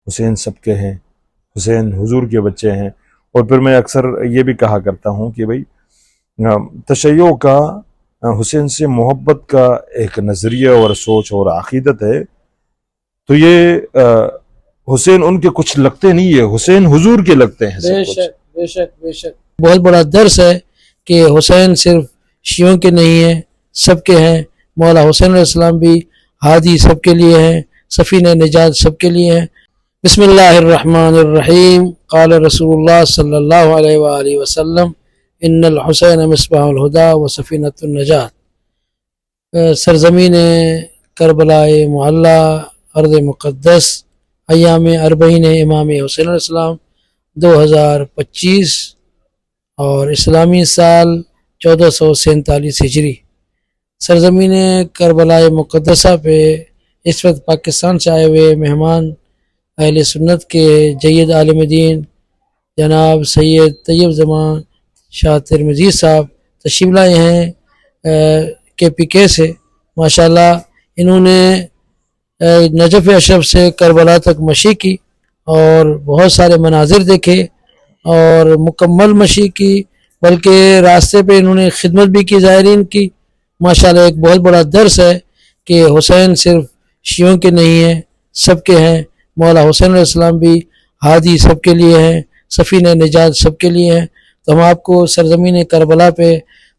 حسین سب کے ہیں، حسین حضور کے بچے ہیں۔ اور پھر میں اکثر یہ بھی کہا کرتا ہوں کہ بھائی تشیع کا حسین سے محبت کا ایک نظریہ اور سوچ اور عقیدت ہے، تو یہ حسین ان کے کچھ لگتے نہیں ہے، حسین حضور کے لگتے ہیں سب کچھ۔ بے شک بے شک بہت بڑا درس ہے کہ حسین صرف شیعوں کے نہیں ہیں، سب کے ہیں۔ مولا حسین علیہ السلام بھی ہادی سب کے لیے ہیں، سفینہ نجات سب کے لیے ہیں۔ بسم اللہ الرحمن الرحیم۔ قال رسول اللہ صلی اللہ علیہ وآلہ وسلم ان الحسین مصباح الہدی و سفینۃ النجات۔ سرزمین کربلا معلی، ارض مقدس، ایام اربعین امام حسین علیہ السلام 2025 اور اسلامی سال 1447 ہجری۔ سرزمین کربلا مقدسہ پہ اس وقت پاکستان سے آئے ہوئے مہمان اہل سنت کے جید عالم دین جناب سید طیب زمان شاہ ترمذی صاحب تشریف لائے ہیں KPK سے۔ ماشاءاللہ انہوں نے نجف اشرف سے کربلا تک مشی کی اور بہت سارے مناظر دیکھے اور مکمل مشی کی، بلکہ راستے پہ انہوں نے خدمت بھی کی زائرین کی۔ ماشاءاللہ ایک بہت بڑا درس ہے کہ حسین صرف شیعوں کے نہیں ہیں، سب کے ہیں۔ مولا حسین علیہ السلام بھی ہادی سب کے لیے ہیں، سفینہ نجات سب کے لیے ہیں۔ تو ہم آپ کو سرزمین کربلا پہ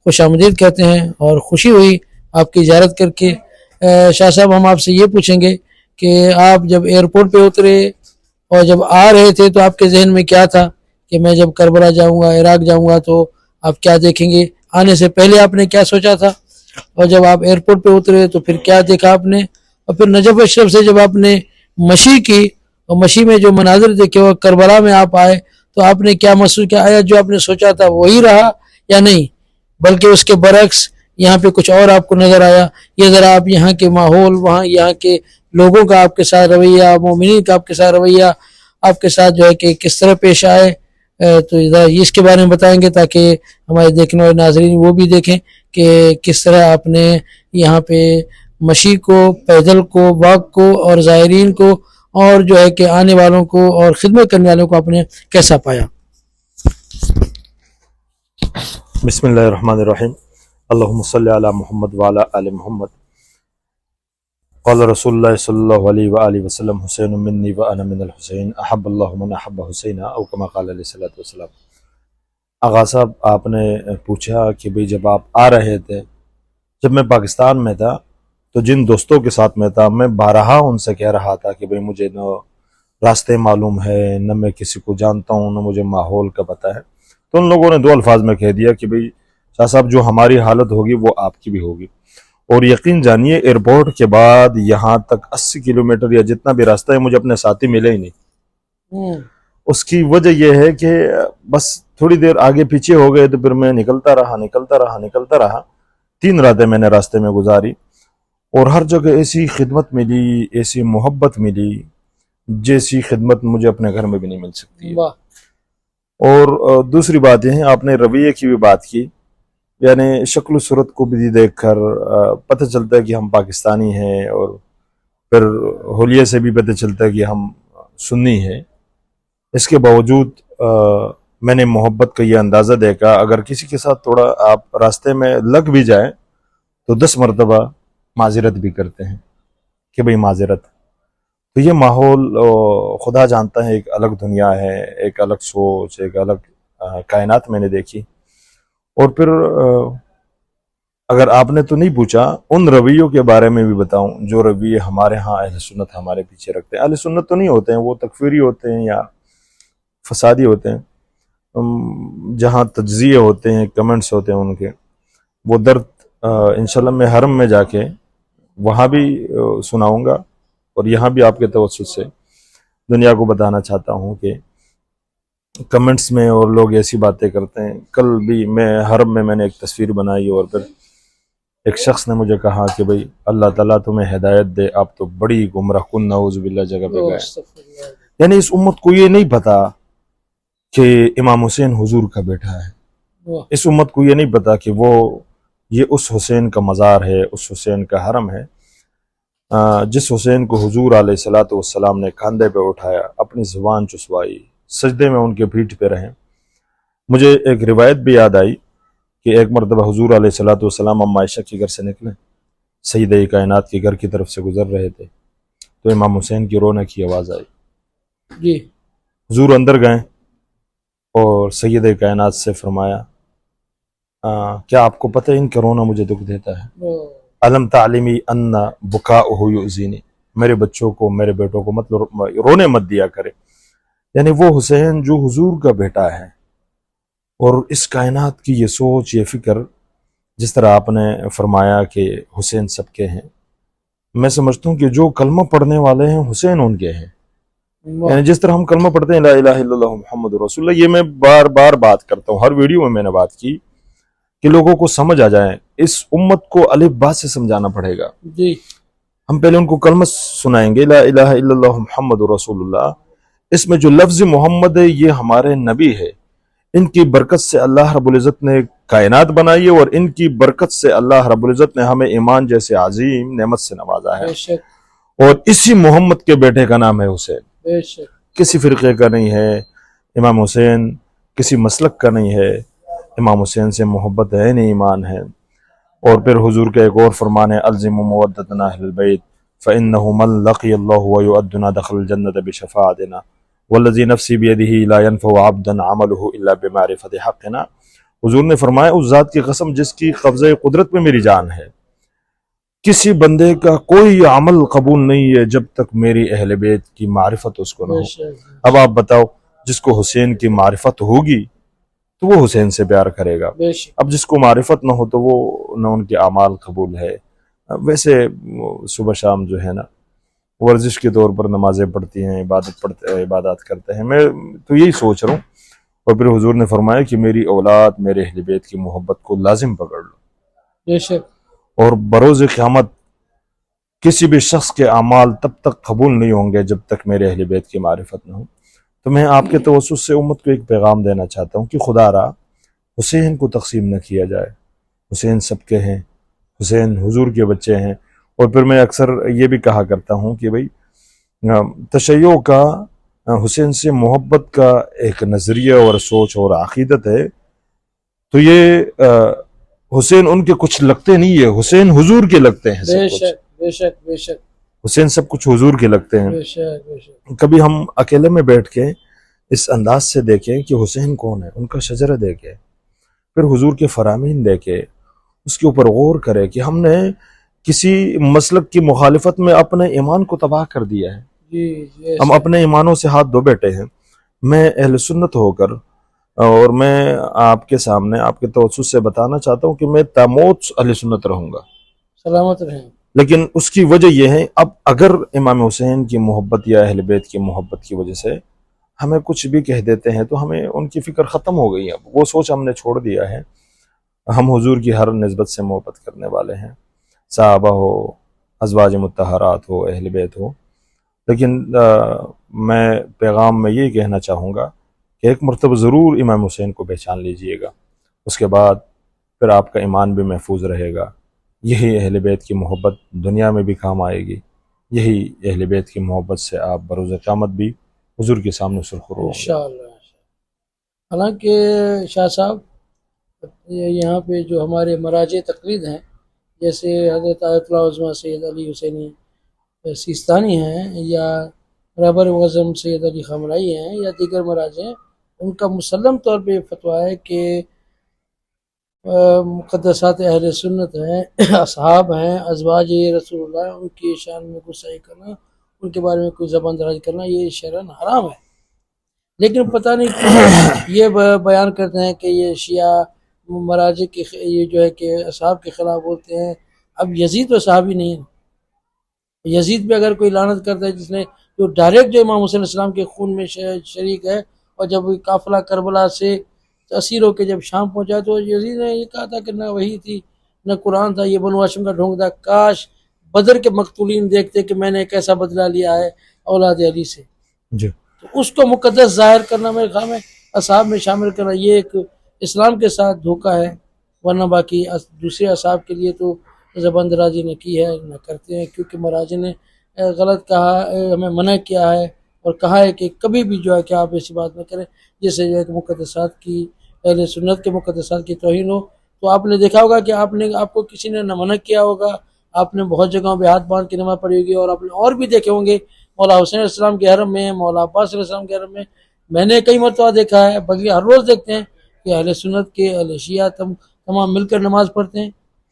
خوش آمدید کہتے ہیں اور خوشی ہوئی آپ کی زیارت کر کے۔ شاہ صاحب ہم آپ سے یہ پوچھیں گے کہ آپ جب ایئرپورٹ پہ اترے اور جب آ رہے تھے تو آپ کے ذہن میں کیا تھا کہ میں جب کربلا جاؤں گا، عراق جاؤں گا تو آپ کیا دیکھیں گے؟ آنے سے پہلے آپ نے کیا سوچا تھا اور جب آپ ایئرپورٹ پہ اترے تو پھر کیا دیکھا آپ نے؟ اور پھر نجف اشرف سے جب آپ نے مشی کی اور مشی میں جو مناظر دیکھے اور کربلا میں آپ آئے تو آپ نے کیا محسوس کیا؟ آیا جو آپ نے سوچا تھا وہی رہا یا نہیں، بلکہ اس کے برعکس یہاں پہ کچھ اور آپ کو نظر آیا؟ یہ ذرا آپ یہاں کے ماحول، وہاں یہاں کے لوگوں کا آپ کے ساتھ رویہ، مومنین کا آپ کے ساتھ رویہ، آپ کے ساتھ جو ہے کہ کس طرح پیش آئے، تو اس کے بارے میں بتائیں گے تاکہ ہمارے دیکھنے والے ناظرین وہ بھی دیکھیں کہ کس طرح آپ نے یہاں پہ مشی کو، پیدل کو، واک کو اور زائرین کو اور جو ہے کہ آنے والوں کو اور خدمت کرنے والوں کو آپ نے کیسا پایا؟ بسم اللہ الرحمن الرحیم۔ اللہم صلی علی محمد وعلی آل محمد۔ قال رسول اللہ صلی اللہ علیہ وآلہ وسلم حسین منی وانا من الحسین احب اللہ من احب حسین او کما قال علیہ الصلوۃ والسلام۔ آغا صاحب آپ نے پوچھا کہ بھئی جب آپ آ رہے تھے، جب میں پاکستان میں تھا تو جن دوستوں کے ساتھ میں تھا میں بارہا ان سے کہہ رہا تھا کہ بھئی مجھے نہ راستے معلوم ہے، نہ میں کسی کو جانتا ہوں، نہ مجھے ماحول کا پتہ ہے۔ تو ان لوگوں نے دو الفاظ میں کہہ دیا کہ بھئی شاہ صاحب جو ہماری حالت ہوگی وہ آپ کی بھی ہوگی۔ اور یقین جانیے ایئرپورٹ کے بعد یہاں تک 80 کلومیٹر یا جتنا بھی راستہ ہے مجھے اپنے ساتھی ملے ہی نہیں۔ اس کی وجہ یہ ہے کہ بس تھوڑی دیر آگے پیچھے ہو گئے تو پھر میں نکلتا رہا۔ 3 راتیں میں نے راستے میں گزاری اور ہر جگہ ایسی خدمت ملی، ایسی محبت ملی جیسی خدمت مجھے اپنے گھر میں بھی نہیں مل سکتی ہے۔ اور دوسری بات یہ ہے، آپ نے رویے کی بھی بات کی، یعنی شکل و صورت کو بھی دیکھ کر پتہ چلتا ہے کہ ہم پاکستانی ہیں، اور پھر حلیے سے بھی پتہ چلتا ہے کہ ہم سنی ہیں۔ اس کے باوجود میں نے محبت کا یہ اندازہ دیکھا، اگر کسی کے ساتھ تھوڑا آپ راستے میں لگ بھی جائیں تو 10 مرتبہ معذرت بھی کرتے ہیں کہ بھئی معذرت۔ تو یہ ماحول خدا جانتا ہے، ایک الگ دنیا ہے، ایک الگ سوچ، ایک الگ کائنات میں نے دیکھی۔ اور پھر اگر آپ نے تو نہیں پوچھا، ان رویوں کے بارے میں بھی بتاؤں جو رویے ہمارے ہاں اہل سنت ہمارے پیچھے رکھتے ہیں۔ اہل سنت تو نہیں ہوتے ہیں، وہ تکفیری ہوتے ہیں یا فسادی ہوتے ہیں، جہاں تجزیے ہوتے ہیں، کمنٹس ہوتے ہیں ان کے، وہ درد انشاءاللہ میں حرم میں جا کے وہاں بھی سناؤں گا، اور یہاں بھی آپ کے توسط سے دنیا کو بتانا چاہتا ہوں کہ کمنٹس میں اور لوگ ایسی باتیں کرتے ہیں۔ کل بھی میں حرم میں نے ایک تصویر بنائی اور پھر ایک شخص نے مجھے کہا کہ بھئی اللہ تعالیٰ تمہیں ہدایت دے، آپ تو بڑی گمراہ کن نعوذ باللہ جگہ پہ گئے۔ یعنی اس امت کو یہ نہیں پتا کہ امام حسین حضور کا بیٹا ہے، اس امت کو یہ نہیں پتا کہ وہ یہ اس حسین کا مزار ہے، اس حسین کا حرم ہے۔ جس حسین کو حضور علیہ الصلوۃ والسلام نے کاندھے پہ اٹھایا، اپنی زبان چسوائی، سجدے میں ان کے پیٹھ پہ رہیں۔ مجھے ایک روایت بھی یاد آئی کہ ایک مرتبہ حضور علیہ الصلوۃ والسلام اما عائشہ کے گھر سے نکلے، سیدہ کائنات کے گھر کی طرف سے گزر رہے تھے تو امام حسین کی رونے کی آواز آئی۔ جی حضور اندر گئے اور سیدہ کائنات سے فرمایا کیا آپ کو پتہ ہے ان کا رونا مجھے دکھ دیتا ہے؟ علم تعلیمی ان بکاؤہ یؤذینی، میرے بچوں کو، میرے بیٹوں کو مطلب رونے مت دیا کرے۔ یعنی وہ حسین جو حضور کا بیٹا ہے، اور اس کائنات کی یہ سوچ، یہ فکر، جس طرح آپ نے فرمایا کہ حسین سب کے ہیں، میں سمجھتا ہوں کہ جو کلمہ پڑھنے والے ہیں حسین ان کے ہیں۔ یعنی جس طرح ہم کلمہ پڑھتے ہیں لا الہ الا اللہ محمد رسول اللہ، یہ میں بار بار بات کرتا ہوں، ہر ویڈیو میں نے بات کی کہ لوگوں کو سمجھ آ جائے۔ اس امت کو الف با سے سمجھانا پڑے گا۔ جی ہم پہلے ان کو کلمہ سنائیں گے لا الہ الا اللہ محمد رسول اللہ، اس میں جو لفظ محمد ہے یہ ہمارے نبی ہے، ان کی برکت سے اللہ رب العزت نے کائنات بنائی ہے، اور ان کی برکت سے اللہ رب العزت نے ہمیں ایمان جیسے عظیم نعمت سے نوازا ہے۔ بے شک اور اسی محمد کے بیٹے کا نام ہے حسین، بے شک کسی فرقے کا نہیں ہے۔ امام حسین کسی مسلک کا نہیں ہے، امام حسین سے محبت ہے، نہیں ایمان ہے۔ اور پھر حضور کا ایک اور فرمان ہے الزم مودتنا اہل البیت فانه من لقی اللہ ویؤدنا دخل الجنت بشفاعتنا والذی نفسی بیدہ لا ينفع عبدا عمله الا بمعرفت حقنا۔ حضور نے فرمایا اس ذات کی قسم جس کی قبضہ قدرت میں میری جان ہے، کسی بندے کا کوئی عمل قبول نہیں ہے جب تک میری اہل بیت کی معرفت اس کو نہ بے ہو۔ شک اب آپ بتاؤ، جس کو حسین کی معرفت ہوگی تو وہ حسین سے پیار کرے گا، بے شک اب جس کو معرفت نہ ہو تو وہ نہ ان کے اعمال قبول ہے۔ ویسے صبح شام جو ہے نا ورزش کے طور پر نمازیں پڑھتی ہیں، عبادات کرتے ہیں، میں تو یہی سوچ رہا ہوں۔ اور پھر حضور نے فرمایا کہ میری اولاد میرے اہل بیت کی محبت کو لازم پکڑ لو، بے شک اور بروز قیامت کسی بھی شخص کے اعمال تب تک قبول نہیں ہوں گے جب تک میرے اہل بیت کی معرفت نہ ہو۔ تو میں آپ کے توسط سے امت کو ایک پیغام دینا چاہتا ہوں کہ خدا را حسین کو تقسیم نہ کیا جائے، حسین سب کے ہیں، حسین حضور کے بچے ہیں۔ اور پھر میں اکثر یہ بھی کہا کرتا ہوں کہ بھئی تشیع کا حسین سے محبت کا ایک نظریہ اور سوچ اور عقیدت ہے، تو یہ حسین ان کے کچھ لگتے نہیں ہے، حسین حضور کے لگتے ہیں بے سب کچھ، شک بے شک بے شک حسین سب کچھ حضور کے لگتے ہیں۔ بے شک بے شک کبھی ہم اکیلے میں بیٹھ کے اس انداز سے دیکھیں کہ حسین کون ہے، ان کا شجرہ دیکھیں، پھر حضور کے فرامین دیکھیں، اس کے اوپر غور کریں کہ ہم نے کسی مسلک کی مخالفت میں اپنے ایمان کو تباہ کر دیا ہے، جی جی ہم اپنے ایمانوں سے ہاتھ دھو بیٹھے ہیں۔ میں اہل سنت ہو کر اور میں آپ کے سامنے آپ کے توسط سے بتانا چاہتا ہوں کہ میں تاموت اہل سنت رہوں گا، سلامت رہیں۔ لیکن اس کی وجہ یہ ہے اب اگر امام حسین کی محبت یا اہل بیت کی محبت کی وجہ سے ہمیں کچھ بھی کہہ دیتے ہیں تو ہمیں ان کی فکر ختم ہو گئی ہے، اب وہ سوچ ہم نے چھوڑ دیا ہے۔ ہم حضور کی ہر نسبت سے محبت کرنے والے ہیں، صحابہ ہو، ازواج مطہرات ہو، اہل بیت ہو۔ لیکن میں پیغام میں یہی کہنا چاہوں گا کہ ایک مرتبہ ضرور امام حسین کو پہچان لیجئے گا، اس کے بعد پھر آپ کا ایمان بھی محفوظ رہے گا۔ یہی اہل بیت کی محبت دنیا میں بھی کام آئے گی، یہی اہل بیت کی محبت سے آپ بروز قیامت بھی حضور کے سامنے سرخرو ہوں گے۔ انشاءاللہ۔ حالانکہ شاہ صاحب یہاں پہ جو ہمارے مراجع تقلید ہیں، جیسے حضرت آیت اللہ عظمہ سید علی حسینی سیستانی ہیں، یا رہبر معظم سید علی خامنہئی ہیں، یا دیگر مراجع ہیں، ان کا مسلم طور پہ یہ فتویٰ ہے کہ مقدسات اہل سنت ہیں، اصحاب ہیں، ازواج رسول اللہ، ان کی شان میں گستاخی کرنا، ان کے بارے میں کوئی زبان دراز کرنا یہ شرعاً حرام ہے۔ لیکن پتہ نہیں کیوں یہ بیان کرتے ہیں کہ یہ شیعہ مراجع کے یہ جو ہے کہ اصحاب کے خلاف بولتے ہیں۔ اب یزید تو صحابی نہیں ہے، یزید پہ اگر کوئی لعنت کرتا ہے، جس نے جو ڈائریکٹ جو امام حسین علیہ السلام کے خون میں شریک ہے، اور جب قافلہ کربلا سے اسیر ہو کے جب شام پہنچا تو یزید نے یہ کہا تھا کہ نہ وحی تھی نہ قرآن تھا، یہ بنو ہاشم کا ڈھونگ تھا، کاش بدر کے مقتولین دیکھتے کہ میں نے کیسا بدلہ لیا ہے اولاد علی سے۔ جی تو اس کو مقدس ظاہر کرنا میرے خیال میں اصحاب میں شامل کرنا یہ ایک اسلام کے ساتھ دھوکہ ہے، ورنہ باقی دوسرے اصحاب کے لیے تو زبان درازی نہ کی ہے نہ کرتے ہیں، کیونکہ مراجع نے غلط کہا ہمیں منع کیا ہے اور کہا ہے کہ کبھی بھی جو ہے کہ آپ ایسی بات نہ کریں جس سے جو ہے کہ مقدسات کی، اہل سنت کے مقدسات کی توہین ہو۔ تو آپ نے دیکھا ہوگا کہ آپ کو کسی نے نہ منع کیا ہوگا، آپ نے بہت جگہوں پہ ہاتھ باندھ کے نماز پڑھی ہوگی، اور آپ نے اور بھی دیکھے ہوں گے مولا حسین علیہ السلام کے حرم میں، مولا عباس علیہ السلام کے حرم میں۔ میں نے کئی مرتبہ دیکھا ہے، بلکہ ہر روز دیکھتے ہیں کہ اہل سنت کے، اہل شیعہ تمام مل کر نماز پڑھتے ہیں،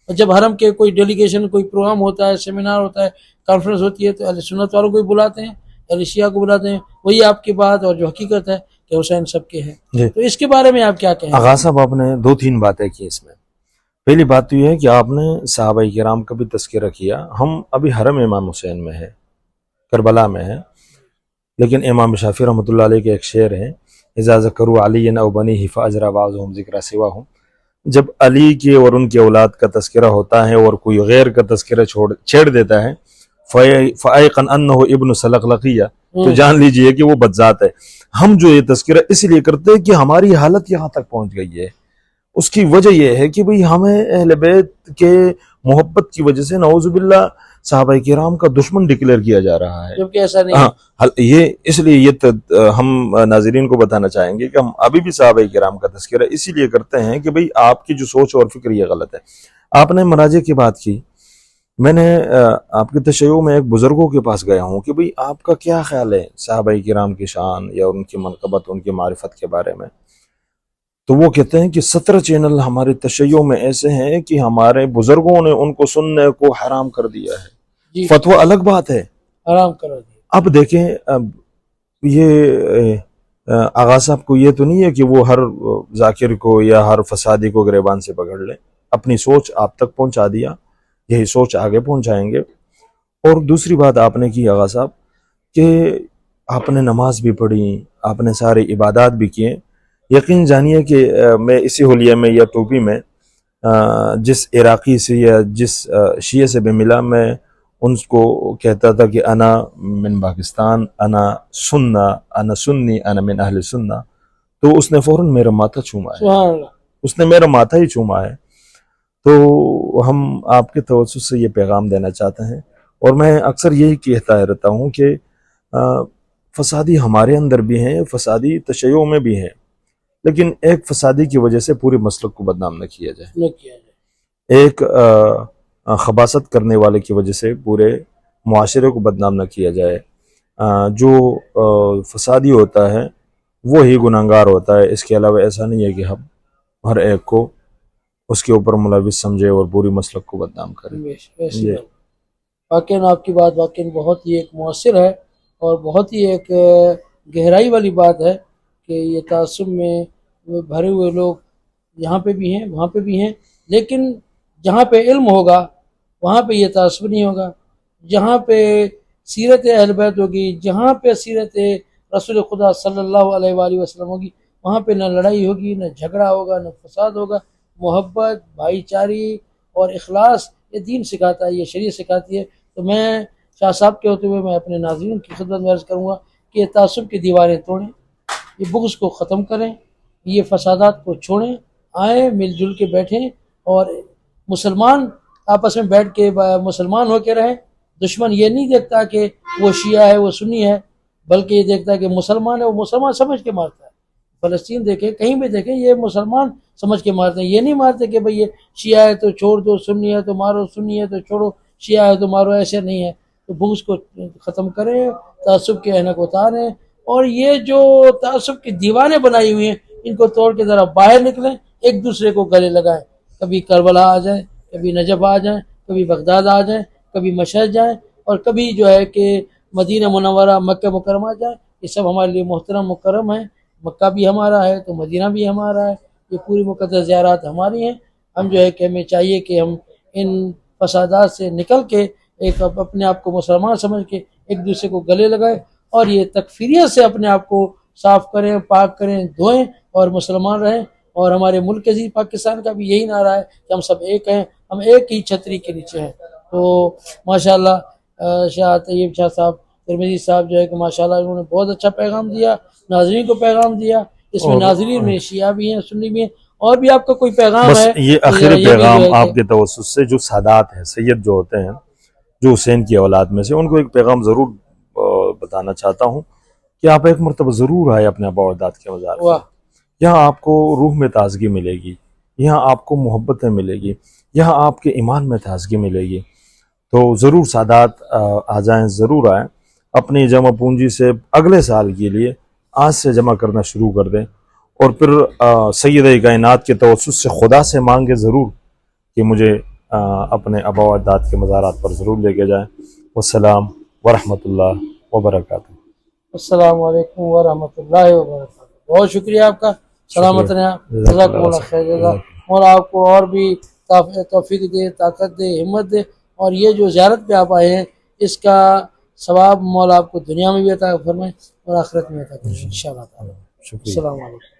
اور جب حرم کے کوئی ڈیلیگیشن، کوئی پروگرام ہوتا ہے، سیمینار ہوتا ہے، کانفرنس ہوتی ہے، تو اہل سنت والوں کو بھی بلاتے ہیں، اہل شیعہ کو بلاتے ہیں۔ وہی آپ کی بات اور جو حقیقت ہے کہ حسین سب کے ہیں۔ جی تو اس کے بارے میں آپ کیا کہیں گے؟ آغا صاحب، آپ نے 2-3 باتیں کی اس میں۔ پہلی بات تو یہ ہے کہ آپ نے صحابہ کرام کا بھی تذکرہ کیا۔ ہم ابھی حرم امام حسین میں ہے، کربلا میں ہے، لیکن امام شافعی رحمۃ اللہ علیہ کے ایک شعر ہے، اذا ذکروا علی او بنیہ فاجرا بعضهم ذکر سواہم۔ جب علی کے اور ان کی اولاد کا تذکرہ ہوتا ہے اور کوئی غیر کا تذکرہ چھیڑ دیتا ہے، فایقن انہ ابن سلقلقیہ، تو جان لیجئے کہ وہ بدذات ہے۔ ہم جو یہ تذکرہ اس لیے کرتے ہیں کہ ہماری حالت یہاں تک پہنچ گئی ہے۔ اس کی وجہ یہ ہے کہ بھئی ہمیں اہل بیت کے محبت کی وجہ سے نعوذ باللہ صحابہ کرام کا دشمن ڈکلیئر کیا جا رہا ہے، جبکہ ایسا نہیں ہے۔ یہ اس لیے یہ ہم ناظرین کو بتانا چاہیں گے کہ ہم ابھی بھی صحابہ کرام کا تذکرہ اسی لیے کرتے ہیں کہ بھئی آپ کی جو سوچ اور فکر یہ غلط ہے۔ آپ نے مراجع کی بات کی، میں نے آپ کے تشیع میں ایک بزرگوں کے پاس گیا ہوں کہ بھئی آپ کا کیا خیال ہے صحابہ کرام کی شان یا ان کی منقبت، ان کی معرفت کے بارے میں؟ تو وہ کہتے ہیں کہ 17 چینل ہمارے تشیع میں ایسے ہیں کہ ہمارے بزرگوں نے ان کو سننے کو حرام کر دیا ہے۔ جی، فتویٰ الگ بات ہے، آرام کرا دیا۔ اب دیکھیں، اب یہ آغا صاحب کو یہ تو نہیں ہے کہ وہ ہر ذاکر کو یا ہر فسادی کو گریبان سے پکڑ لیں، اپنی سوچ آپ تک پہنچا دیا، یہی سوچ آگے پہنچائیں گے۔ اور دوسری بات آپ نے کی آغا صاحب کہ آپ نے نماز بھی پڑھی، آپ نے سارے عبادات بھی کیے۔ یقین جانیے کہ میں اسی حلیہ میں یا ٹوپی میں جس عراقی سے یا جس شیعہ سے بھی ملا، میں ان کو کہتا تھا کہ انا من پاکستان، انا سنہ، انا سنی، انا من اہل سنہ، تو اس نے فوراً میرا ماتھا چوما ہے، سبحان اللہ۔ اس نے میرا ماتھا ہی چوما ہے۔ تو ہم آپ کے توسط سے یہ پیغام دینا چاہتے ہیں، اور میں اکثر یہی کہتا رہتا ہوں کہ فسادی ہمارے اندر بھی ہیں، فسادی تشیع میں بھی ہیں، لیکن ایک فسادی کی وجہ سے پورے مسلک کو بدنام نہ کیا جائے، نہ کیا جائے۔ ایک خباثت کرنے والے کی وجہ سے پورے معاشرے کو بدنام نہ کیا جائے۔ جو فسادی ہوتا ہے وہی گناہگار ہوتا ہے، اس کے علاوہ ایسا نہیں ہے کہ ہم ہر ایک کو اس کے اوپر ملوث سمجھے اور پوری مسلک کو بدنام کریں۔ ایسی بات واقعاً آپ کی بات واقعاً بہت ہی ایک مؤثر ہے اور بہت ہی ایک گہرائی والی بات ہے کہ یہ تعصب میں بھرے ہوئے لوگ یہاں پہ بھی ہیں، وہاں پہ بھی ہیں، لیکن جہاں پہ علم ہوگا وہاں پہ یہ تعصب نہیں ہوگا، جہاں پہ سیرت اہل بیت ہوگی، جہاں پہ سیرت رسول خدا صلی اللہ علیہ وآلہ وسلم ہوگی، وہاں پہ نہ لڑائی ہوگی، نہ جھگڑا ہوگا، نہ فساد ہوگا۔ محبت، بھائی چاری اور اخلاص یہ دین سکھاتا ہے، یہ شریعت سکھاتی ہے۔ تو میں شاہ صاحب کے ہوتے ہوئے میں اپنے ناظرین کی خدمت میں عرض کروں گا کہ یہ تعصب کی دیواریں توڑیں، یہ بغض کو ختم کریں، یہ فسادات کو چھوڑیں، آئیں مل جل کے بیٹھیں اور مسلمان آپس میں بیٹھ کے مسلمان ہو کے رہیں۔ دشمن یہ نہیں دیکھتا کہ وہ شیعہ ہے، وہ سنی ہے، بلکہ یہ دیکھتا ہے کہ مسلمان ہے، وہ مسلمان سمجھ کے مارتا ہے۔ فلسطین دیکھیں، کہیں بھی دیکھیں، یہ مسلمان سمجھ کے مارتے ہیں، یہ نہیں مارتے کہ بھئی یہ شیعہ ہے تو چھوڑ دو، سنی ہے تو مارو، سنی ہے تو چھوڑو، شیعہ ہے تو مارو، ایسے نہیں ہے۔ تو بغض کو ختم کریں، تعصب کے اینک اتاریں، اور یہ جو تعصب کی دیوانیں بنائی ہوئی ہیں ان کو توڑ کے ذرا باہر نکلیں، ایک دوسرے کو گلے لگائیں۔ کبھی کربلا آ جائیں، کبھی نجف آ جائیں، کبھی بغداد آ جائیں، کبھی مشہد جائیں، اور کبھی جو ہے کہ مدینہ منورہ، مکہ مکرمہ جائیں۔ یہ سب ہمارے لیے محترم مکرم ہیں، مکہ بھی ہمارا ہے تو مدینہ بھی ہمارا ہے، یہ پوری مقدس زیارات ہماری ہیں۔ ہم جو ہے کہ ہمیں چاہیے کہ ہم ان فسادات سے نکل کے ایک اپنے آپ کو مسلمان سمجھ کے ایک دوسرے کو گلے لگائیں، اور یہ تکفیریت سے اپنے آپ کو صاف کریں، پاک کریں، دھوئیں اور مسلمان رہیں۔ اور ہمارے ملک عزیز پاکستان کا بھی یہی نعرہ ہے کہ ہم سب ایک ہیں، ہم ایک ہی چھتری کے نیچے ہیں۔ تو ماشاءاللہ شاہ طیب شاہ صاحب ترمذی صاحب جو ہے کہ ماشاءاللہ انہوں نے بہت اچھا پیغام دیا، ناظرین کو پیغام دیا۔ اس میں ناظرین میں شیعہ بھی ہیں، سنی بھی ہیں، اور بھی آپ کا کوئی پیغام بس ہے؟ یہ آخری بھی جو پیغام ہے کہ آپ کے توسط سے، جو سادات ہیں، سید جو ہوتے ہیں، جو حسین کی اولاد میں سے، ان کو ایک پیغام ضرور بتانا چاہتا ہوں کہ آپ ایک مرتبہ ضرور آئے اپنے آبا و اجداد کے مزار واہ، پر. یہاں آپ کو روح میں تازگی ملے گی، یہاں آپ کو محبتیں ملے گی، یہاں آپ کے ایمان میں تازگی ملے گی. تو ضرور سادات آ جائیں، ضرور آئیں. اپنی جمع پونجی سے اگلے سال کے لیے آج سے جمع کرنا شروع کر دیں، اور پھر سید کائنات کے توسط سے خدا سے مانگے ضرور کہ مجھے اپنے آبا و اجداد کے مزارات پر ضرور لے کے جائیں. والسلام ورحمۃ اللہ وبرکاتہ. السلام علیکم ورحمۃ اللہ وبرکاتہ. بہت شکریہ آپ کا. سلامت رہیں آپ. جزاکم اللہ خیر. جزاک مولا آپ کو اور بھی توفیق دے، طاقت دے، ہمت دے، اور یہ جو زیارت پہ آپ آئے ہیں اس کا ثواب مولا آپ کو دنیا میں بھی عطا فرمائے اور آخرت میں عطا فرمائے انشاءاللہ تعالی. شکریہ. السلام علیکم.